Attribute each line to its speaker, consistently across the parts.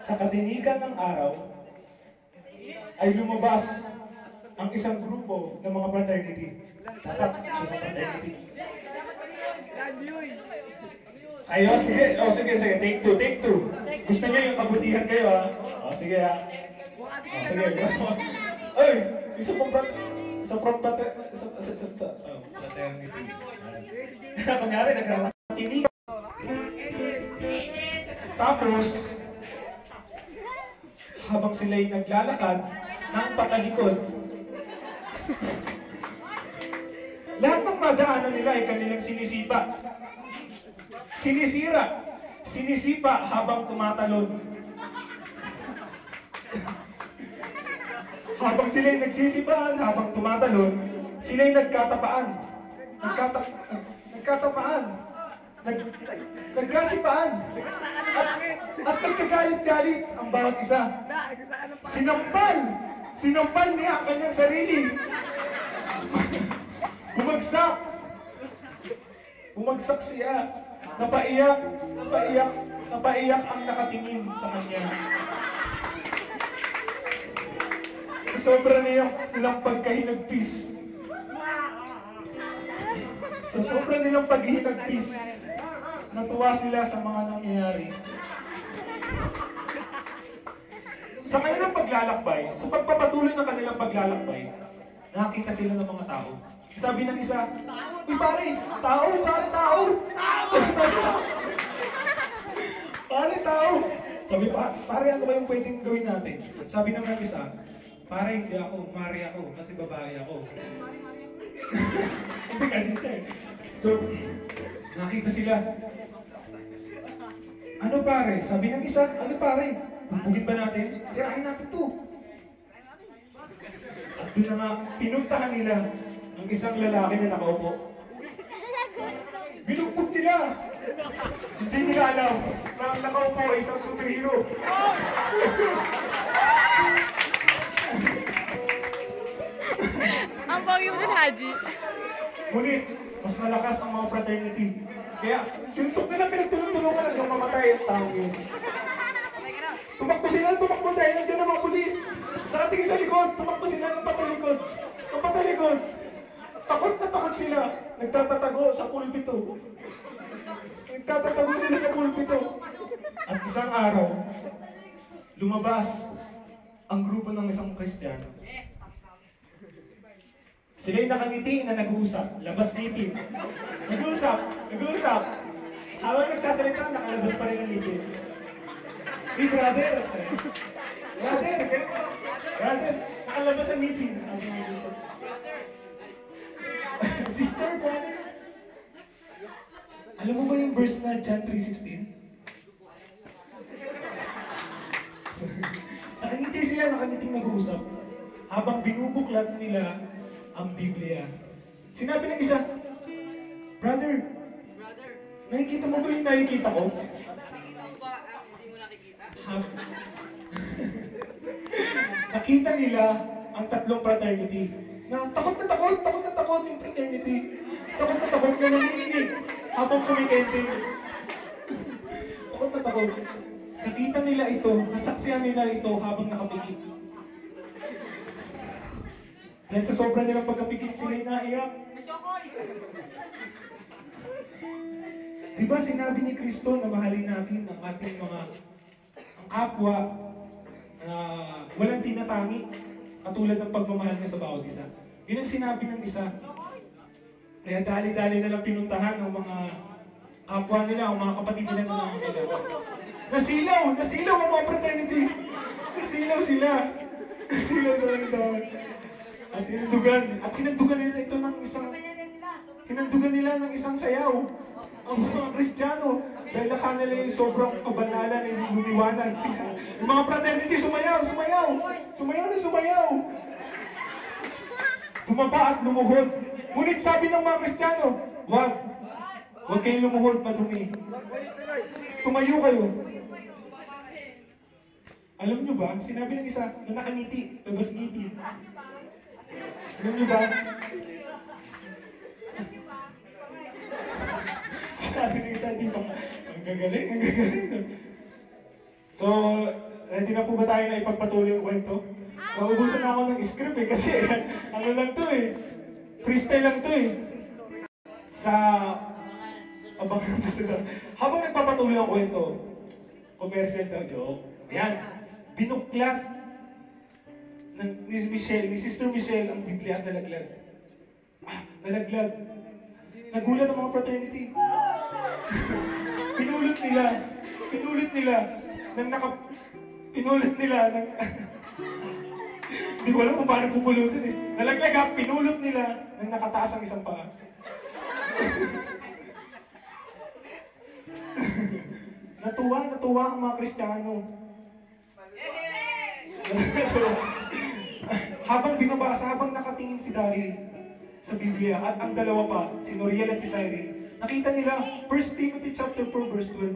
Speaker 1: Sa katinikan ng araw, ay lumabas ang isang grupo ng mga fraternity. Dapat, sino fraternity? Ayo, sige. Oh, sige. Take two. Gusto niyo yung kabutihan kayo, ha? Oh, sige, ha? Oh, sige. Ay, isa pong fraternity. Kunyari, nagkakakinig. Tapos, habang sila'y naglalakad ng patalikod, lahat ng madaanan nila ay kanilang sinisipa. Sinisipa habang tumatalon. Habang sila'y nagsisipaan, habang tumatalon, sila'y nagkatapaan. Nagkasipaan. At nagkagalit-galit ang bawat isa. Sinampal niya ang kanyang sarili. Bumagsak siya. Napaiyak ang nakatingin sa kanya. Sobra nilang pagkahinagpis. Sa sobra nilang pagkahinagpis, natuwa sila sa mga nangyayari. Sa kanilang paglalakbay, sa pagpapatuloy ng kanilang paglalakbay, nakakita sila ng mga tao. Sabi ng isa, "Uy pare, tao! Pare, tao!" Sabi, "Pare, ano ba yung pwedeng gawin natin?" Sabi ng isa, "Pare, hindi ako, mari ako, kasi babae ako." Hindi kasi siya eh. So, nakita sila. "Ano pare?" Sabi ng isa, "Ano pare? Bugbugin ba natin? Tirahin natin to." At doon na nga, pinuntahan nila ang isang lalaki na nakaupo. Binugbog nila. Hindi nila alam na ang nakaupo ay isang superhero.
Speaker 2: Ang pogi mo dun, Haji.
Speaker 1: Ngunit, mas malakas ang mga fraternity. Kaya, sinuntok nila pinagtulong-tulungan hanggang mamatay ang tao yun. Tumakbo dahil nandiyan ang mga pulis. Nakatingin sa likod, tumakbo sila ng patalikod. Ang patalikod. Takot na takot sila. Nagtatatago sa pulpito. At isang araw, lumabas ang grupo ng isang Kristiyano. Sila'y nakangiti na nag-uusap, labas ngipin. Nag-uusap. Habang nagsasalita, nakalabas pa rin ang ngipin. "Hey, brother, nakalabas ang ngipin." "Sister, brother, alam mo ba yung verse na John 3:16? Nakangiti sila, nakangiting nag-uusap. Habang binubuklat nila ang Biblia. Sinabi ng isa, "Brother, nakikita mo ba yung nakikita ko?" Nakita nila ang tatlong fraternity. Na takot na takot yung fraternity. Takot na nanginginig habang kumikenting. Takot. Nakita nila ito, nasaksihan nila ito habang nakapikit. Dahil sa sobra nilang pagkapikit, sila'y naiyak. Diba sinabi ni Kristo na mahalin natin ang ating mga kapwa na walang tinatangi, katulad ng pagmamahal niya sa bawat isa. Yun ang sinabi ng isa. Kaya dali-dali na lang pinuntahan ng mga kapwa nila, ang mga kapatid nila na nangangailangan. Nasilaw ang mga fraternity. Nasilaw sila sa landawan. At hinandugan nila ito ng isang sayaw. Ang mga Kristiyano, dahil nakana nila yung sobrang kabanalan ng luniwanan. Yung mga fraternity, sumayaw. Tumaba at lumuhod. Ngunit sabi ng mga Kristiyano, huwag kayong lumuhod, madumi. Tumayo kayo. Alam nyo ba, sinabi ng isa na nakangiti, labas ngipin. Alam nyo ba? Sabi ng isa, di ba? Ang gagaling. So, Ready na po ba tayo na ipagpatuloy yung kwento? Naubusan na ako ng script eh, kasi ano lang to eh. Freestyle lang to eh. Sa abangan susunod. Habang nagpapatuloy ang kwento, commercial daw joke. Yan. Binuklat ni Sister Michelle ang Biblia at nalaglag. Nalaglag. Nagulat ang mga fraternity. Pinulot nila. Pinulot nila. Hindi ko alam kung paano pupulutin eh. Nalaglag pinulot nila nang nakataas ang isang paa. Natuwa ang mga Kristiyano. habang nakatingin si Daryl sa Biblia at ang dalawa pa, si Noriel at si Cyril, nakita nila 1 Timothy chapter 4 verse 12.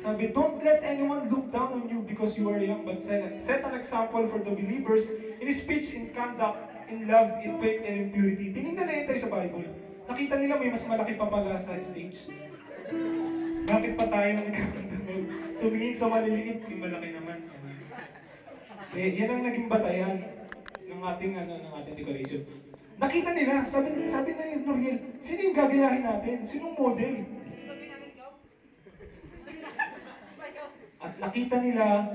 Speaker 1: Sabi, don't let anyone look down on you because you are young, but set an example for the believers in speech, in conduct, in love, in faith, and in purity. Tinignan na ito sa Bible. Nakita nila may mas malaki pa pala sa stage. Bakit pa tayo tumingin sa maliliit, may malaki naman. Yan ang naging batayan ng ating decoration. Nakita nila, sabi na Noriel, sino yung gagayahin natin? Sinong model? At nakita nila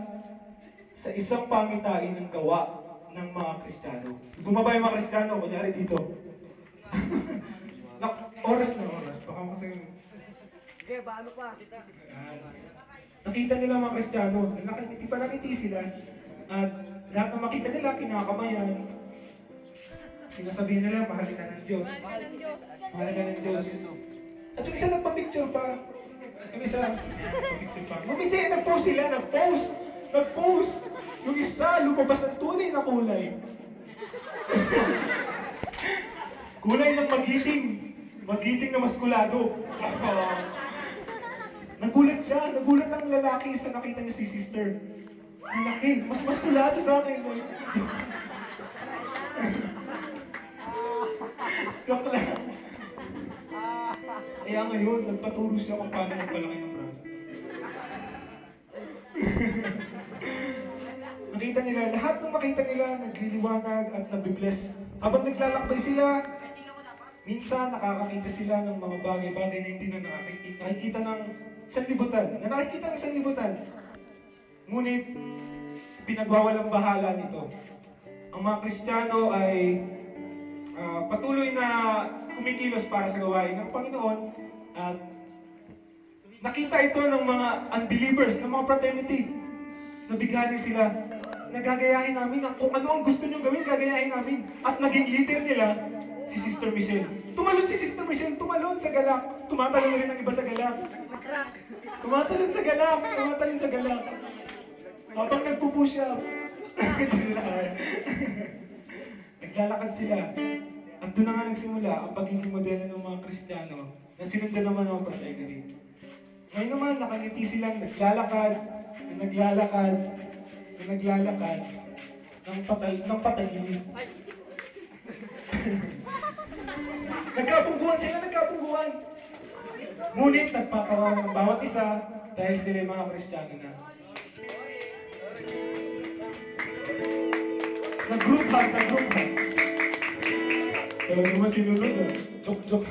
Speaker 1: sa isang pangitain ng gawa ng mga Kristiyano. Bumaba yung mga Kristiyano, kunyari dito. Oras. Baka kasi...
Speaker 2: Okay, paano pa?
Speaker 1: Nakita nila mga Kristiyano, hindi pa nakiti sila. At lahat ng makita nila, kinakamayan. Sinasabihin nila, mahal ka ng Diyos. Mahal ka ng Diyos. At yung isa nagpa-picture pa. Yung isa nagpa-picture pa. Ngumiti, nag-post sila, nag-post. Yung isa, lumabas ang tunay na kulay. Kulay ng magiting. Magiting na maskulado. Nagulat ang lalaki sa nakita niya si sister. Ang laki, mas maskulado sa akin. Joke lang. Kaya ngayon, nagpaturo siya kung paano magpalaki ng braso. Nakita nila, lahat ng makita nila, nagliliwanag at nabibless. Habang naglalakbay sila, minsan nakakakita sila ng mga bagay-bagay na hindi na nakikita ng sanlibutan. Nakikita ng sanlibutan. Ngunit, pinagwawalang bahala nito. Ang mga Kristiyano ay patuloy na kumikilos para sa gawain ng Panginoon at nakita ito ng mga unbelievers, ng mga fraternity. Nabigani sila. Nagagayahin namin kung ano ang gusto nyo gawin, gagayahin namin. At naging leader nila si Sister Michelle. Tumalon si Sister Michelle, tumalon sa galak. Tumatalon rin ang iba sa galak. Tumatalon sa galak. Habang nagpupush siya. Naglalakad sila. At doon na nga nagsimula ang pagiging modelo ng mga Kristiyano na sinundan naman ng fraternity. Ngayon naman, nakangiti silang naglalakad ng patagili. Nagkapungguan. Ngunit nagpatawa ng bawat isa dahil sila yung mga Kristiyano na. Nag-group hug. Pero naman sinunod na. Joke.